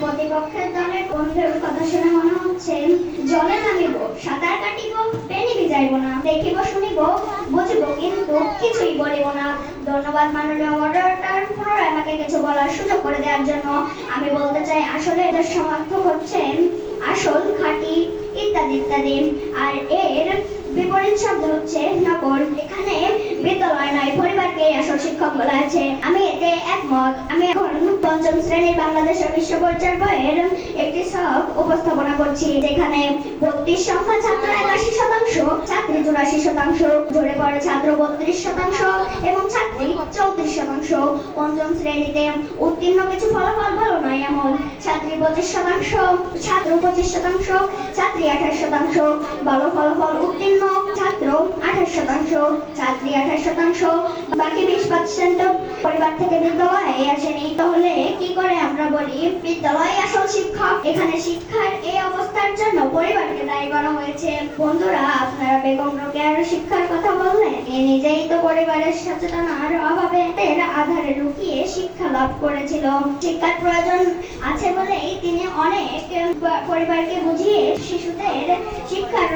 প্রতিপক্ষের দলের বন্ধুর কথা শুনে মনে হচ্ছে জলে নামিব, সাঁতার কাটিব, পেনি ভিজাইব না, দেখিব শুনিব বুঝিব কিন্তু কিছুই বলিব না। ধন্যবাদ মাননীয় মডারেটর পুনরায় আমাকে কিছু বলার সুযোগ করে দেওয়ার জন্য। আমি বলতে চাই আসলে এদের সমার্থক হচ্ছেন আসল, খাঁটি ইত্যাদি ইত্যাদি, আর এর বিপরীত শব্দ হচ্ছে নকল। এখানে বিদ্যালয় নয়, পরিবারকে আসল শিক্ষক বলা আছে। আমি এতে একমত। আমি এখন পঞ্চম শ্রেণীর বাংলাদেশের বিশ্ব পর্যায়ের বইয়ের একটি ছক উপস্থাপনা করছি, যেখানে 32 সংখ্যা ছাত্র 81%, ছাত্রী 84%, ঝরে পড়ে ছাত্র 32% এবং ছাত্রী 34%। পঞ্চম শ্রেণীতে উত্তীর্ণ কিছু ফলাফল ভালো নয় এমন ছাত্রী 25%, ছাত্র 25%, ছাত্রী 28%। ভালো ফলাফল উত্তীর্ণ ছাত্র 28%, ছাত্রী 28%, বাকি 20% পরিবার থেকে বিদ্যালয়ে আসেনি। তাহলে কি করে আমরা বলি বিদ্যালয় আসল শিক্ষক? এখানে শিক্ষার এই অবস্থার জন্য পরিবারকে দায়ী করা হয়েছে। বন্ধুরা, আপনারা বেগম রোকেয়ার শিক্ষার কথা বললেন, এ নিজেই তো পরিবারের সচেতনার অভাবে এর আধারে লুকিয়ে শিক্ষা লাভ করেছিল। শিক্ষার প্রয়োজন আছে বলেই তিনি অনেক পরিবারকে বুঝিয়ে শিশুদের শিক্ষার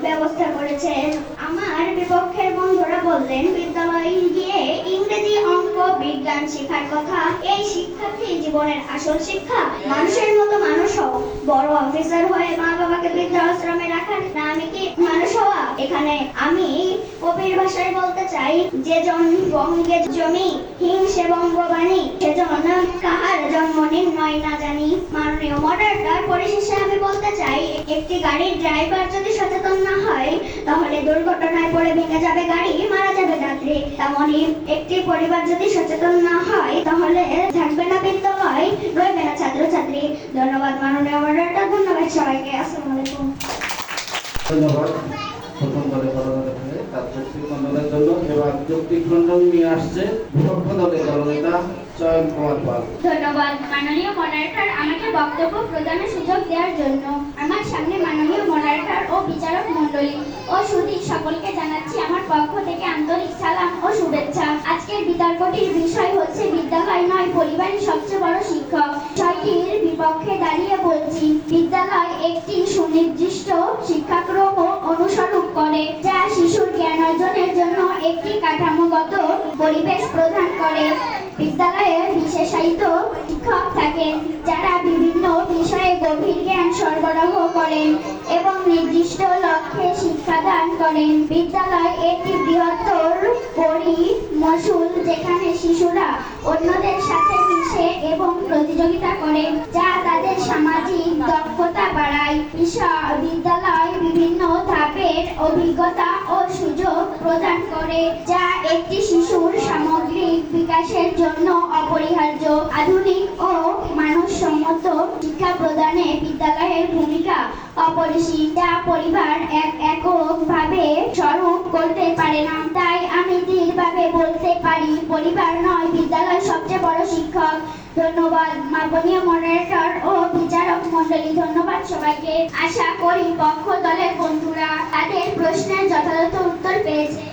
ব্যবস্থা করেছেন। আমার বিপক্ষের বন্ধুরা বললেন বিদ্যালয়ে গিয়ে ইংরেজি, অঙ্ক, বিজ্ঞান শেখার কথা। এই শিক্ষা কি জীবনের আসল শিক্ষা? মানুষের মতো মানুষ হও, বড় অফিসার হয়ে মা বাবাকে বৃদ্ধাশ্রমে রাখার নামে কি মানুষ হওয়া? এখানে আমি কবির ভাষায় বলতে চাই, যে জন বঙ্গে জমি হিংসে বঙ্গবাণী, সেজন কাহার জন্ম নির্ণয় না জানি। মাননীয় মডারেটর, পরিশেষে আমি বলতে চাই, একটি গাড়ির ড্রাইভার যদি সচেতন না হয় তাহলে দুর্ঘটনায় পড়ে ভেঙে যাবে গাড়ি, মারা যাবে যাত্রী। তেমনি একটি পরিবার যদি সচেতন না হয় তাহলে থাকবে না বিদ্যালয়, রইবে না ছাত্রছাত্রী। ধন্যবাদ মাননীয় মডারেটর, ধন্যবাদ সবাইকে। আসসালামু আলাইকুম। ধন্যবাদ। প্রথম দলে দলনেতা তার যৌক্তিক খণ্ডনের জন্য এবার যৌক্তিক খণ্ডন নিয়ে আসছে বিপক্ষ দলের দলনেতা চয়ন কুমার পাল। ধন্যবাদ মাননীয় মডারেটর আমাকে বক্তব্য প্রদানের সুযোগ দেওয়ার জন্য। আমার সামনে মাননীয় মডারেটর ও বিচারক মণ্ডলী ও সুধী সকলকে জানাচ্ছি আমার পক্ষ থেকে আন্তরিক সালাম ও শুভেচ্ছা। আজকের বিতর্কটির বিষয় হচ্ছে বিদ্যালয় নয়, পরিবারই সবচেয়ে বড় শিক্ষক। বিষয়টির বিপক্ষে দাঁড়িয়ে বলছি, বিদ্যালয় একটি সুনির্দিষ্ট শিক্ষাক্রম অনুসরণ করে, যা শিশুর জ্ঞান অর্জনের জন্য একটি কাঠামোগত পরিবেশ প্রদান করে। বিদ্যালয়ে বিশেষায়িত শিক্ষক থাকেন, যারা বিভিন্ন বিষয়ে গভীর জ্ঞান সরবরাহ করেন এবং নির্দিষ্ট লক্ষ্যে শিক্ষাদান করেন। বিদ্যালয় একটি বৃহত্তর পরিমণ্ডল, যেখানে শিশুরা অন্যদের সাথে মিশে এবং প্রতিযোগিতা করে, যা তাদের সামাজিক দক্ষতা বাড়ায়। বিদ্যালয় বিভিন্ন ধাপের অভিজ্ঞতা ও সুযোগ প্রদান করে, যা একটি শিশুর সামগ্রিক বিকাশের জন্য অপরিহার্য। আধুনিক ও মানসম্মত শিক্ষা প্রদানে বিদ্যালয়ের ভূমিকা অপরিসীম, যা পরিবার এককভাবে স্বরূপ করতে পারে না। তাই আমি দৃঢ়ভাবে বলতে পারি, পরিবার নয়, বিদ্যালয় সবচেয়ে বড় শিক্ষক। ধন্যবাদ মাননীয় মডারেটর ও বিচারক মণ্ডলী, ধন্যবাদ সবাইকে। আশা করি পক্ষ দলের বন্ধুরা তাদের প্রশ্নের যথাযথ উত্তর পেয়েছে।